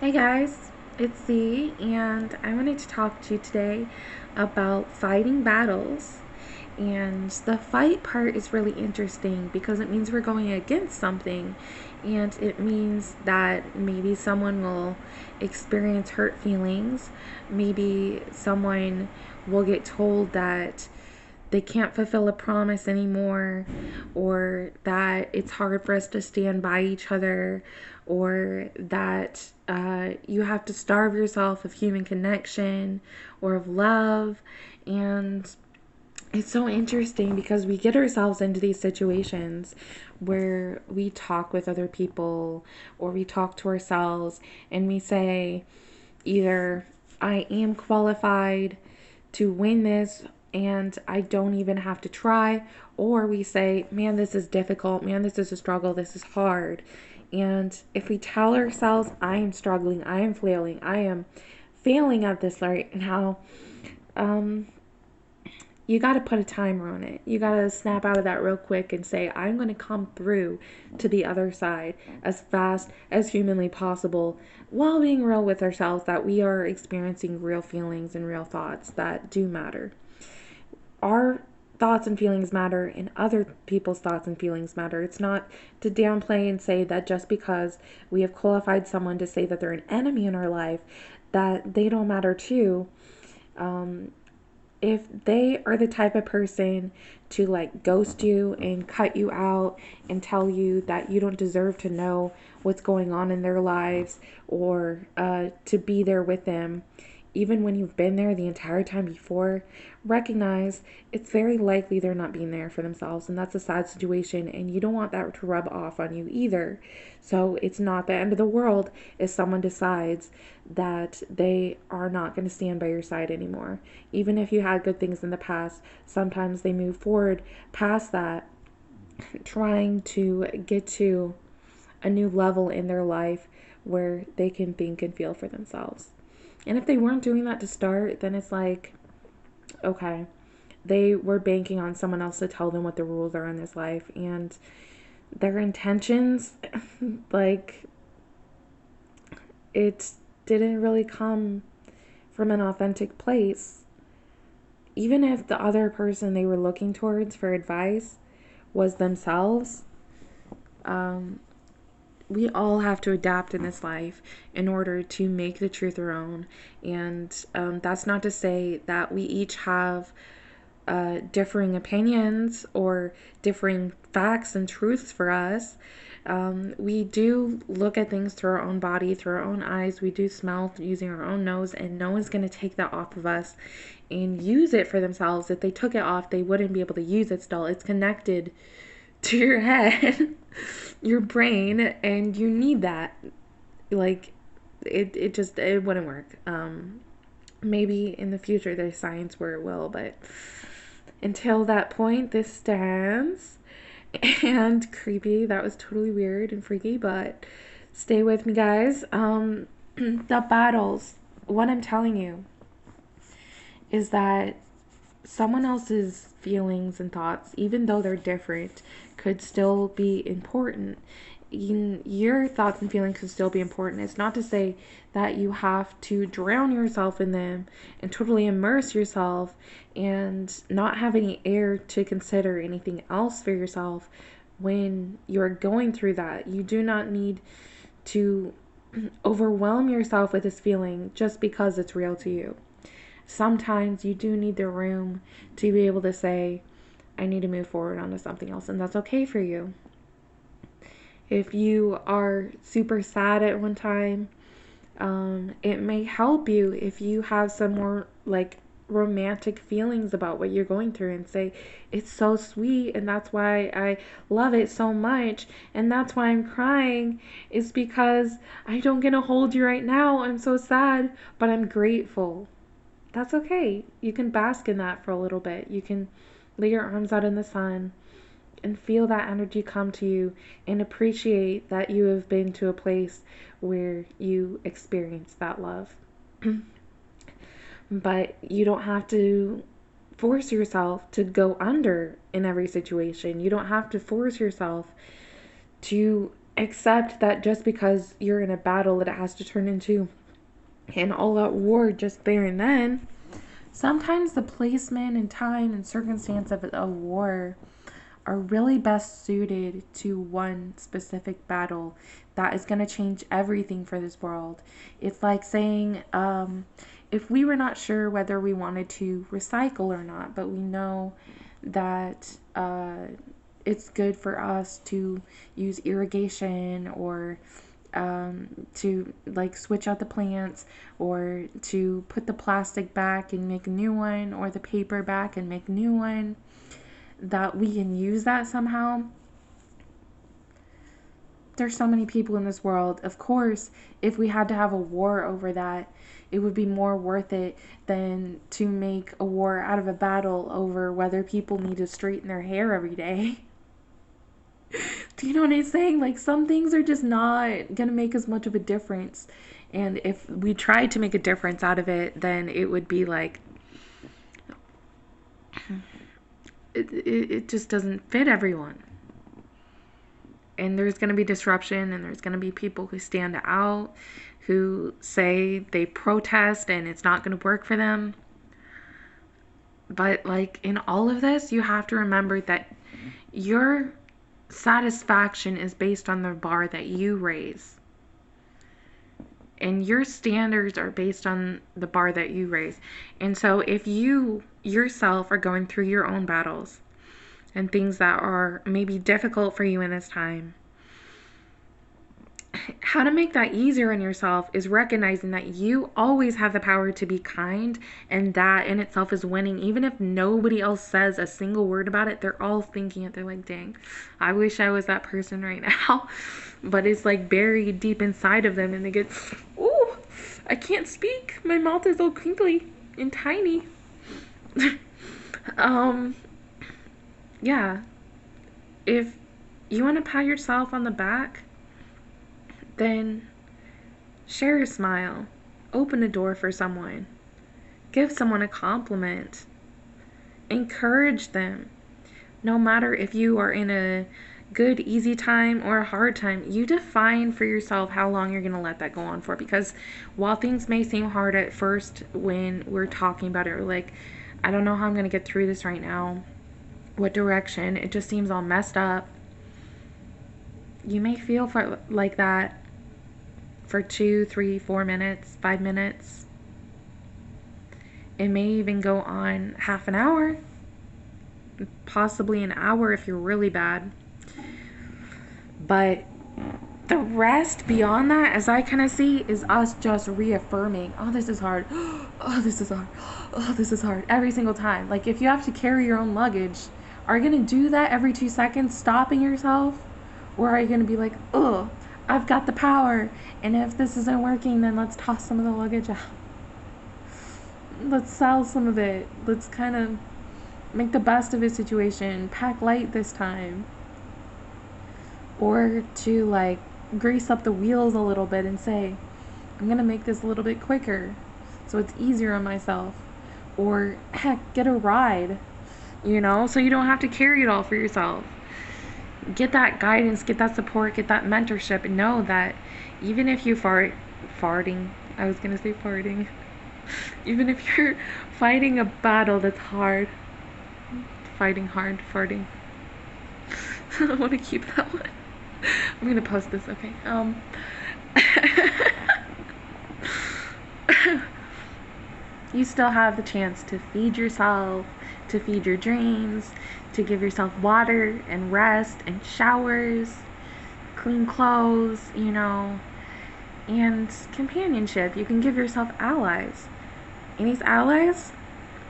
Hey guys, it's Z, and I wanted to talk to you today about fighting battles. And the fight part is really interesting because it means we're going against something, and it means that maybe someone will experience hurt feelings, maybe someone will get told that they can't fulfill a promise anymore, or that it's hard for us to stand by each other, or that you have to starve yourself of human connection or of love. And it's so interesting because we get ourselves into these situations where we talk with other people or we talk to ourselves and we say, either I am qualified to win this and I don't even have to try, or we say, man, this is difficult, man, this is a struggle, this is hard. And if we tell ourselves, I am struggling, I am flailing, I am failing at this right now, um, you got to put a timer on it. You got to snap out of that real quick and say, I'm going to come through to the other side as fast as humanly possible while being real with ourselves that we are experiencing real feelings and real thoughts that do matter. Our thoughts and feelings matter, and other people's thoughts and feelings matter. It's not to downplay and say that just because we have qualified someone to say that they're an enemy in our life, that they don't matter too. Um, if they are the type of person to like ghost you and cut you out and tell you that you don't deserve to know what's going on in their lives, or to be there with them even when you've been there the entire time before, recognize it's very likely they're not being there for themselves, and that's a sad situation, and you don't want that to rub off on you either. So it's not the end of the world if someone decides that they are not going to stand by your side anymore. Even if you had good things in the past, sometimes they move forward past that, trying to get to a new level in their life where they can think and feel for themselves. And if they weren't doing that to start, then it's like, okay, they were banking on someone else to tell them what the rules are in this life. And their intentions, like, it didn't really come from an authentic place. Even if the other person they were looking towards for advice was themselves, um, we all have to adapt in this life in order to make the truth our own. And that's not to say that we each have differing opinions or differing facts and truths for us. We do look at things through our own body, through our own eyes. We do smell using our own nose, and no one's going to take that off of us and use it for themselves. If they took it off, they wouldn't be able to use it still. It's connected to your head, your brain, and you need that. Like, it just, it wouldn't work. Maybe in the future there's science where it will, but until that point, this stands. And creepy. That was totally weird and freaky, but stay with me, guys. The battles. What I'm telling you is that someone else's feelings and thoughts, even though they're different, could still be important. Your thoughts and feelings could still be important. It's not to say that you have to drown yourself in them and totally immerse yourself and not have any air to consider anything else for yourself when you're going through that. You do not need to overwhelm yourself with this feeling just because it's real to you. Sometimes you do need the room to be able to say, I need to move forward onto something else, and that's okay for you. If you are super sad at one time, it may help you if you have some more like romantic feelings about what you're going through and say, it's so sweet, and that's why I love it so much, and that's why I'm crying, is because I don't get to hold you right now. I'm so sad, but I'm grateful. That's okay. You can bask in that for a little bit. You can lay your arms out in the sun and feel that energy come to you and appreciate that you have been to a place where you experience that love. But you don't have to force yourself to go under in every situation. You don't have to force yourself to Accept that just because you're in a battle, it has to turn into an all-out war just there and then. Sometimes the placement and time and circumstance of a war are really best suited to one specific battle that is going to change everything for this world. It's like saying, if we were not sure whether we wanted to recycle or not, but we know that it's good for us to use irrigation, or to like switch out the plants, or to put the plastic back and make a new one, or the paper back and make a new one, that we can use that somehow. There's so many people in this world. Of course, if we had to have a war over that, it would be more worth it than to make a war out of a battle over whether people need to straighten their hair every day. Do you know what I'm saying? Like, some things are just not gonna make as much of a difference. And if we tried to make a difference out of it, then it would be like, it just doesn't fit everyone. And there's going to be disruption, and there's going to be people who stand out, who say they protest and it's not going to work for them. But like, in all of this, you have to remember that your satisfaction is based on the bar that you raise. And your standards are based on the bar that you raise. And so if you yourself are going through your own battles and things that are maybe difficult for you in this time, how to make that easier on yourself is recognizing that you always have the power to be kind, and that in itself is winning. Even if nobody else says a single word about it, they're all thinking it. They're like, dang, I wish I was that person right now. But it's like buried deep inside of them, and they get, ooh, I can't speak. My mouth is all crinkly and tiny. Yeah. If you want to pat yourself on the back, then share a smile, open a door for someone, give someone a compliment, encourage them. No matter if you are in a good, easy time or a hard time, you define for yourself how long you're going to let that go on for. Because while things may seem hard at first when we're talking about it, we're like, I don't know how I'm going to get through this right now. What direction? It just seems all messed up. You may feel like that for 2, 3, 4 minutes, 5 minutes. It may even go on half an hour, possibly an hour if you're really bad. But the rest beyond that, as I kind of see, is us just reaffirming, oh, this is hard. Oh, this is hard. Oh, this is hard. Every single time. Like, if you have to carry your own luggage, are you going to do that every 2 seconds, stopping yourself? Or are you going to be like, oh, I've got the power, and if this isn't working, then let's toss some of the luggage out. Let's sell some of it. Let's kind of make the best of a situation. Pack light this time. Or to like grease up the wheels a little bit and say, I'm going to make this a little bit quicker so it's easier on myself. Or heck, get a ride, so you don't have to carry it all for yourself. Get that guidance, get that support, get that mentorship, and know that even if you farting, even if you're fighting a battle that's hard, farting. I want to keep that one. I'm going to post this, okay? You still have the chance to feed yourself, to feed your dreams, to give yourself water and rest and showers, clean clothes, and companionship. You can give yourself allies. And these allies,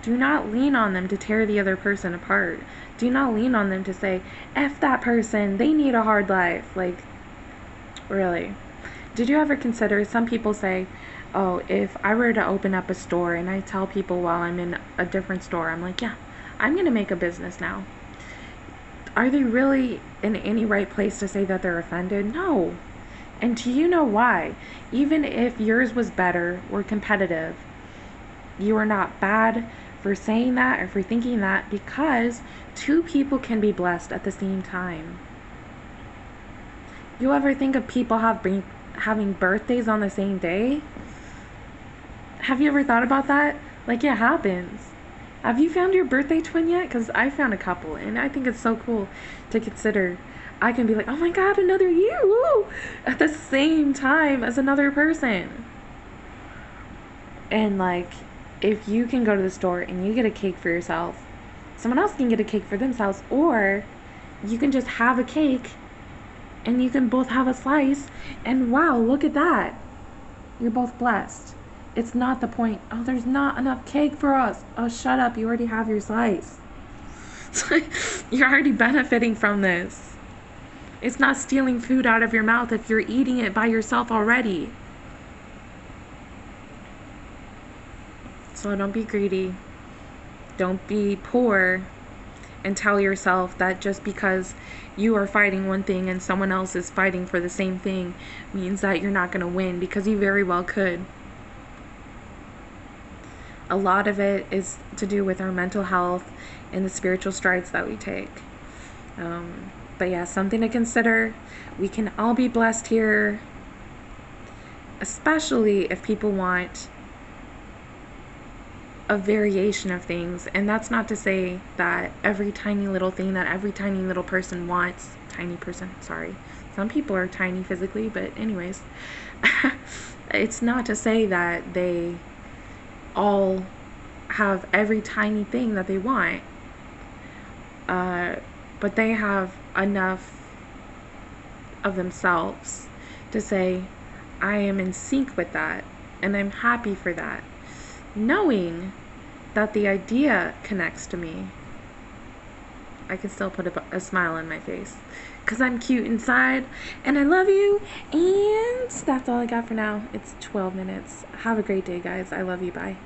do not lean on them to tear the other person apart. Do not lean on them to say, F that person, they need a hard life. Like, really. Did you ever consider, some people say, oh, if I were to open up a store and I tell people while I'm in a different store, I'm like, yeah, I'm going to make a business now. Are they really in any right place to say that they're offended? No. And do you know why? Even if yours was better or competitive, you are not bad for saying that or for thinking that, because 2 people can be blessed at the same time. You ever think of people having birthdays on the same day? Have you ever thought about that? Like, it happens. Have you found your birthday twin yet? Because I found a couple, and I think it's so cool to consider. I can be like, oh my god, another you, woo, at the same time as another person. And like, if you can go to the store and you get a cake for yourself, someone else can get a cake for themselves, or you can just have a cake and you can both have a slice, and wow, look at that. You're both blessed. It's not the point, oh, there's not enough cake for us. Oh, shut up, you already have your slice. You're already benefiting from this. It's not stealing food out of your mouth if you're eating it by yourself already. So don't be greedy. Don't be poor and tell yourself that just because you are fighting one thing and someone else is fighting for the same thing means that you're not going to win, because you very well could. A lot of it is to do with our mental health and the spiritual strides that we take. But yeah, something to consider. We can all be blessed here, especially if people want a variation of things. And that's not to say that every tiny little thing that every tiny little person wants, tiny person, sorry. Some people are tiny physically, but anyways, it's not to say that they all have every tiny thing that they want, but they have enough of themselves to say, I am in sync with that and I'm happy for that, knowing that the idea connects to me. I can still put a smile on my face because I'm cute inside and I love you. And that's all I got for now. It's 12 minutes. Have a great day, guys. I love you. Bye.